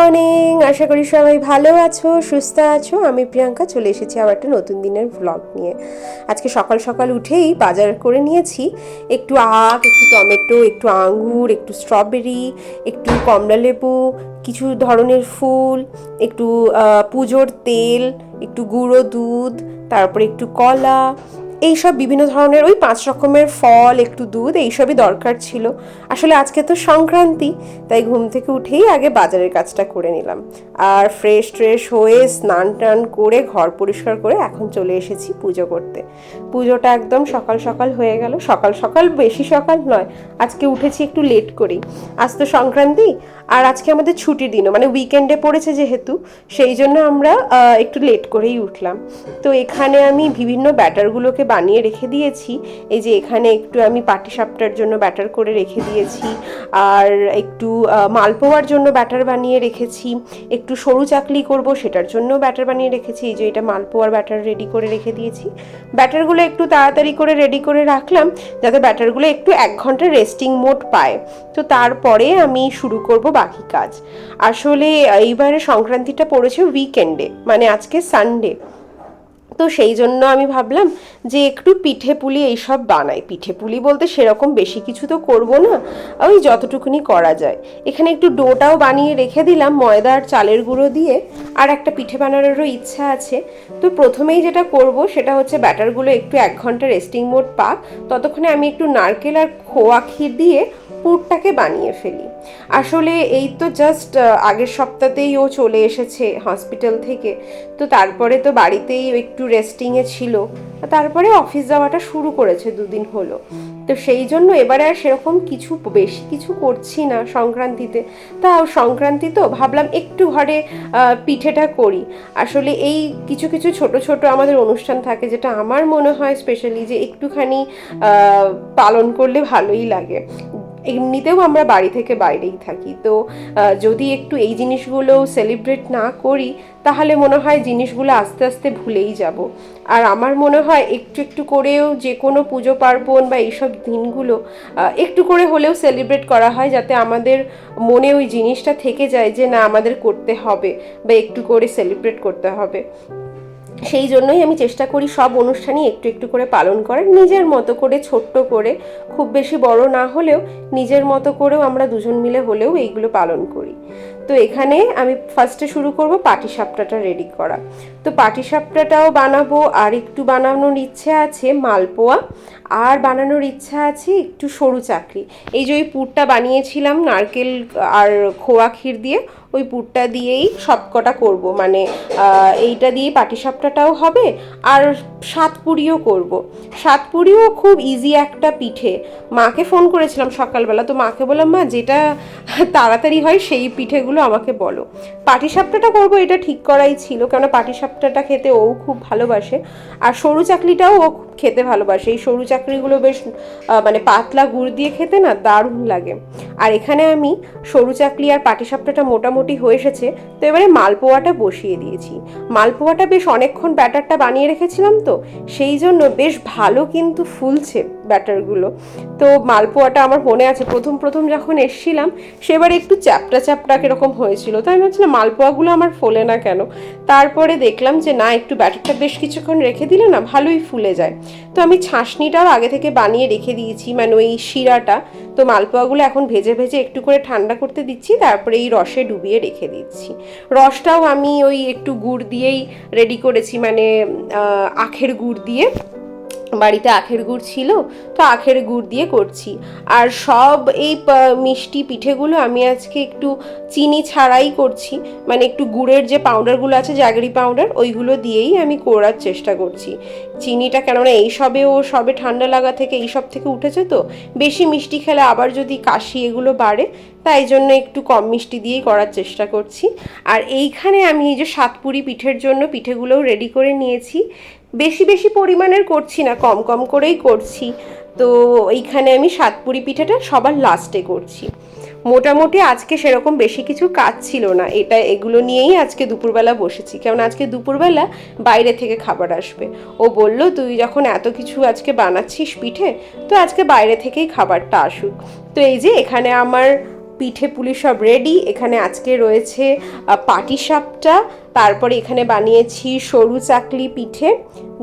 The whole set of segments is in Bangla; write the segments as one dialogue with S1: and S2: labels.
S1: মর্নিং, আশা করি সবাই ভালো আছো, সুস্থ আছো। আমি প্রিয়াঙ্কা চলে এসেছি আবার একটা নতুন দিনের ব্লগ নিয়ে। আজকে সকাল সকাল উঠেই বাজার করে নিয়েছি একটু আখ, একটু টমেটো, একটু আঙ্গুর, একটু স্ট্রবেরি, একটু কমলা লেবু, কিছু ধরনের ফুল, একটু পুজোর তেল, একটু গুঁড়ো দুধ, তারপরে একটু কলা, এইসব বিভিন্ন ধরনের ওই 5 রকমের ফল, একটু দুধ, এইসবই দরকার ছিল। আসলে আজকে তো সংক্রান্তি, তাই ঘুম থেকে উঠেই আগে বাজারের কাজটা করে নিলাম। আর ফ্রেশ হয়ে স্নান টান করে ঘর পরিষ্কার করে এখন চলে এসেছি পুজো করতে। পুজোটা একদম সকাল সকাল হয়ে গেল। সকাল সকাল বেশি সকাল নয়, আজকে উঠেছি একটু লেট করেই। আজ তো সংক্রান্তি, আর আজকে আমাদের ছুটির দিনও, মানে উইকেন্ডে পড়েছে যেহেতু, সেই জন্য আমরা একটু লেট করেই উঠলাম। তো এখানে আমি বিভিন্ন ব্যাটারগুলোকে বানিয়ে রেখে দিয়েছি। এই যে এখানে একটু আমি পাটিসাপটার জন্য ব্যাটার করে রেখে দিয়েছি, আর একটু মালপোয়ার জন্য ব্যাটার বানিয়ে রেখেছি, একটু সরু চাকলি করব সেটার জন্য ব্যাটার বানিয়ে রেখেছি। এই যে এটা মালপোয়ার ব্যাটার রেডি করে রেখে দিয়েছি। ব্যাটারগুলো একটু তাড়াতাড়ি করে রেডি করে রাখলাম যাতে ব্যাটারগুলো একটু 1 ঘন্টা রেস্টিং মোড পায়। তো তারপরে আমি শুরু করব বাকি কাজ। আসলে এইবারে সংক্রান্তিটা পড়েছে উইকেন্ডে, মানে আজকে সানডে। তো সেই জন্য আমি ভাবলাম যে একটু পিঠে পুলি এইসব বানাই। পিঠে পুলি বলতে সেরকম বেশি কিছু তো করব না, ওই যতটুকুনি করা যায়। এখানে একটু ডোটাও বানিয়ে রেখে দিলাম ময়দা আর চালের গুঁড়ো দিয়ে। আর একটা পিঠে বানানোরও ইচ্ছা আছে। তো প্রথমেই যেটা করব সেটা হচ্ছে ব্যাটারগুলো একটু 1 ঘন্টা রেস্টিং মোড পাক, ততক্ষণে আমি একটু নারকেল আর খোয়া ক্ষীর দিয়ে পুরটাকে বানিয়ে ফেলি। আসলে এই তো জাস্ট আগের সপ্তাহতেই ও চলে এসেছে হসপিটাল থেকে, তো তারপরে তো বাড়িতেই একটু রেস্টিংয়ে ছিল, তারপরে অফিস যাওয়াটা শুরু করেছে 2 দিন হলো। তো সেই জন্য এবারে আর সেরকম কিছু বেশি কিছু করছি না সংক্রান্তিতে। তাও সংক্রান্তি তো ভাবলাম একটু ঘরে পিঠেটা করি। আসলে এই কিছু কিছু ছোট ছোট আমাদের অনুষ্ঠান থাকে, যেটা আমার মনে হয় স্পেশালি যে একটুখানি পালন করলে ভালোই লাগে। এমনিতেও আমরা বাড়ি থেকে বাইরেই থাকি, তো যদি একটু এই জিনিসগুলো সেলিব্রেট না করি তাহলে মনে হয় জিনিসগুলো আস্তে আস্তে ভুলেই যাব। আর আমার মনে হয় একটু একটু করেও যে কোনো পুজো পার্বণ বা এইসব দিনগুলো একটু করে হলেও সেলিব্রেট করা হয়, যাতে আমাদের মনে ওই জিনিসটা থেকে যায় যে না, আমাদের করতে হবে বা একটু করে সেলিব্রেট করতে হবে। সেই জন্যই আমি চেষ্টা করি সব অনুষ্ঠানই একটু একটু করে পালন করার, নিজের মতো করে, ছোট্ট করে, খুব বেশি বড় না হলেও নিজের মতো করেও আমরা দুজন মিলে হলেও এইগুলো পালন করি। তো এখানে আমি ফার্স্টে শুরু করব পাটিসাপটাটা রেডি করা। তো পাটিসাপটাটাও বানাবো, আর একটু বানানোর ইচ্ছে আছে মালপোয়া, আর বানানোর ইচ্ছা আছে একটু সরু চাকরি। এই যে ওই পুরটা বানিয়েছিলাম নারকেল আর খোয়া ক্ষীর দিয়ে, ওই পুরটা দিয়েই সবকটা করব, মানে এইটা দিয়ে পাটিসাপটাটাও হবে, আর সাতপুরিও করব। সাতপুরিও খুব ইজি একটা পিঠে। মাকে ফোন করেছিলাম সকালবেলা, তো মাকে বললাম মা যেটা তাড়াতাড়ি হয় সেই পিঠেগুলো আমাকে বলো। পাটিসাপটাটা করব এটা ঠিক করাই ছিল, কেননা পাটিসাপটাটা খেতে ও খুব ভালোবাসে, আর সরু চাকলিটাও ও খেতে ভালোবাসে। এই সরু চাকরিগুলো বেশ মানে পাতলা গুড় দিয়ে খেতে না দারুণ লাগে। আর এখানে আমি সরু চাকলি আর পাটিসাপটাটা মোটামুটি হয়ে এসেছে, তো এবারে মালপোয়াটা বসিয়ে দিয়েছি। মালপোয়াটা বেশ অনেকক্ষণ ব্যাটারটা বানিয়ে রেখেছিলাম, তো সেই জন্য বেশ ভালো কিন্তু ফুলছে ব্যাটারগুলো। তো মালপোয়াটা আমার মনে আছে প্রথম প্রথম যখন এসছিলাম সেবার একটু চ্যাপটা চ্যাপটা কিরকম হয়েছিল, তো আমি ভাবছিলাম মালপোয়াগুলো আমার ফোলে না কেন। তারপরে দেখলাম যে না, একটু ব্যাটারটা বেশ কিছুক্ষণ রেখে দিলে না ভালোই ফুলে যায়। তো আমি ছাঁচনিটাও আগে থেকে বানিয়ে রেখে দিয়েছি, মানে ওই শিরাটা। তো মালপোয়াগুলো এখন ভেজে ভেজে একটু করে ঠান্ডা করতে দিচ্ছি, তারপরে এই রসে ডুবিয়ে রেখে দিচ্ছি। রসটাও আমি ওই একটু গুড় দিয়েই রেডি করেছি, মানে আখের গুড় দিয়ে, বাড়িতে আখের গুড় ছিল, তো আখের গুড় দিয়ে করছি। আর সব এই মিষ্টি পিঠেগুলো আমি আজকে একটু চিনি ছাড়াই করছি, মানে একটু গুড়ের যে পাউডারগুলো আছে, জ্যাগরি পাউডার, ওইগুলো দিয়েই আমি করার চেষ্টা করছি। চিনিটা কেননা এই সবে ঠান্ডা লাগা থেকে এইসব থেকে উঠেছে, তো বেশি মিষ্টি খেলে আবার যদি কাশি এগুলো বাড়ে, তাই জন্য একটু কম মিষ্টি দিয়েই করার চেষ্টা করছি। আর এইখানে আমি এই যে সাতপুরি পিঠের জন্য পিঠেগুলোও রেডি করে নিয়েছি। বেশি বেশি পরিমাণের করছি না, কম কম করেই করছি। তো এইখানে আমি সাতপুরি পিঠেটা সবার লাস্টে করছি। মোটামুটি আজকে সেরকম বেশি কিছু কাজ ছিল না, এগুলো নিয়েই আজকে দুপুরবেলা বসেছি, কারণ আজকে দুপুরবেলা বাইরে থেকে খাবার আসবে। ও বলল তুই যখন এত কিছু আজকে বানাচ্ছিস পিঠে, তো আজকে বাইরে থেকেই খাবারটা আসুক। তো এই যে এখানে আমার পিঠে পুলি সব রেডি। এখানে আজকে রয়েছে পাটিসাপটা, তারপরে এখানে বানিয়েছি সরু চাকলি পিঠে,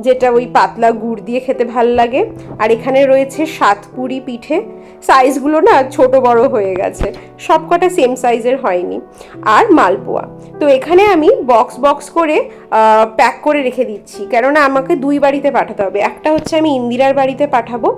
S1: যেটা ওই পাতলা গুড় দিয়ে খেতে ভাল লাগে। আর এখানে রয়েছে সাতপুরি পিঠে, সাইজগুলো না ছোট বড় হয়ে গেছে, সব কটা সেম সাইজের হয়নি। আর মালপোয়া। তো এখানে আমি বক্স বক্স করে প্যাক করে রেখে দিচ্ছি, কেননা আমাকে 2 বাড়িতে পাঠাতে হবে। একটা হচ্ছে আমি ইন্দিরার বাড়িতে পাঠাবো,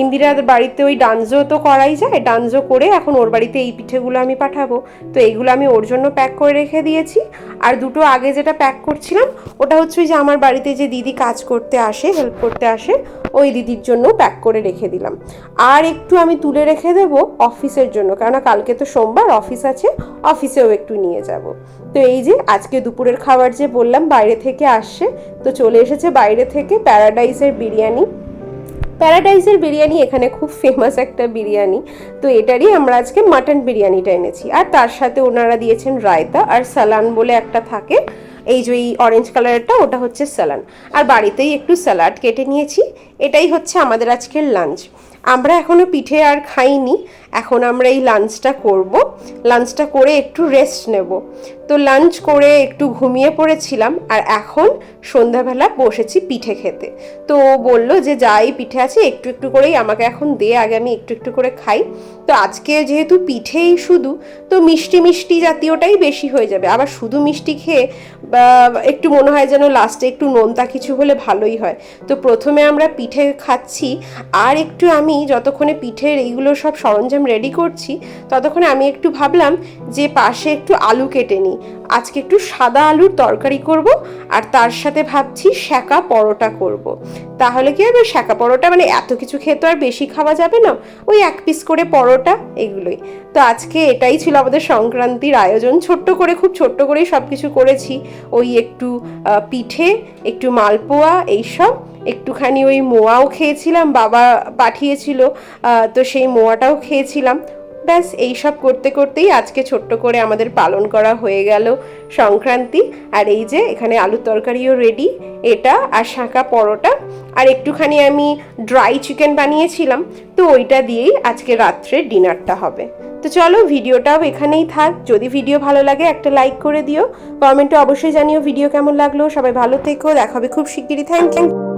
S1: ইন্দিরার বাড়িতে ওই ডানজো তো করাই যায়, ডানজো করে এখন ওর বাড়িতে এই পিঠেগুলো আমি পাঠাবো। তো এইগুলো আমি ওর জন্য প্যাক করে রেখে দিয়েছি। আর দুটো আগে যেটা প্যাক করছিলাম ওটা হচ্ছে ওই যে আমার বাড়িতে যে দিদি কাজ করতে আসে, হেল্প করতে আসে, ওই দিদির জন্য প্যাক করে রেখে দিলাম। আর একটু আমি তুলে রেখে দেবো অফিসের জন্য, কেননা কালকে তো সোমবার, অফিস আছে, অফিসেও একটু নিয়ে যাব। তো এই যে আজকে দুপুরের খাবার যে বললাম বাইরে থেকে আসছে, তো চলে এসেছে বাইরে থেকে প্যারাডাইসের বিরিয়ানি। প্যারাডাইসের বিরিয়ানি এখানে খুব ফেমাস একটা বিরিয়ানি, তো এটারই আমরা আজকে মাটন বিরিয়ানিটা এনেছি। আর তার সাথে ওনারা দিয়েছেন রায়তা আর সালান বলে একটা থাকে, এই যে এই অরেঞ্জ কালারেরটা ওটা হচ্ছে সালান। আর বাড়িতেই একটু স্যালাড কেটে নিয়েছি। এটাই হচ্ছে আমাদের আজকের লাঞ্চ। আমরা এখনও পিঠে আর খাইনি, এখন আমরা এই লাঞ্চটা করব। লাঞ্চটা করে একটু রেস্ট নেব। তো লাঞ্চ করে একটু ঘুমিয়ে পড়েছিলাম, আর এখন সন্ধ্যাবেলা বসেছি পিঠে খেতে। তো ও বললো যে যাই পিঠে আছে একটু একটু করেই আমাকে এখন দে, আগে আমি একটু একটু করে খাই। তো আজকে যেহেতু পিঠেই শুধু, তো মিষ্টি মিষ্টি জাতীয়টাই বেশি হয়ে যাবে। আবার শুধু মিষ্টি খেয়ে একটু মনে হয় যেন লাস্টে একটু নোনতা কিছু হলে ভালোই হয়। তো প্রথমে আমরা পিঠে খাচ্ছি, আর একটু আমি যতক্ষণে পিঠের এইগুলো সব সরঞ্জাম রেডি করছি, ততক্ষণে আমি একটু ভাবলাম যে পাশে একটু আলু কেটে নিই। আজকে একটু সাদা আলুর তরকারি করব, আর তার সাথে ভাবছি সেঁকা পরোটা করব। তাহলে কি হবে, সেঁকা পরোটা মানে এত কিছু খেয়ে তো আর বেশি খাওয়া যাবে না, ওই 1 পিস করে পরোটা, এগুলোই। তো আজকে এটাই ছিল আমাদের সংক্রান্তির আয়োজন, ছোট্ট করে, খুব ছোট্ট করেই সব কিছু করেছি। ওই একটু পিঠে, একটু মালপোয়া, এইসব, একটুখানি ওই মোয়াও খেয়েছিলাম, বাবা পাঠিয়েছিল, তো সেই মোয়াটাও খেয়েছিলাম। ব্যাস এইসব করতে করতেই আজকে ছোট্ট করে আমাদের পালন করা হয়ে গেল সংক্রান্তি। আর এই যে এখানে আলুর তরকারিও রেডি, এটা আর শাঁকা পরোটা, আর একটুখানি আমি ড্রাই চিকেন বানিয়েছিলাম, তো ওইটা দিয়েই আজকে রাত্রে ডিনারটা হবে। তো চলো ভিডিওটাও এখানেই থাক। যদি ভিডিও ভালো লাগে একটা লাইক করে দিও, কমেন্টে অবশ্যই জানিও ভিডিও কেমন লাগলো। সবাই ভালো থেকো, দেখা হবে খুব শিগগিরই। Thank you.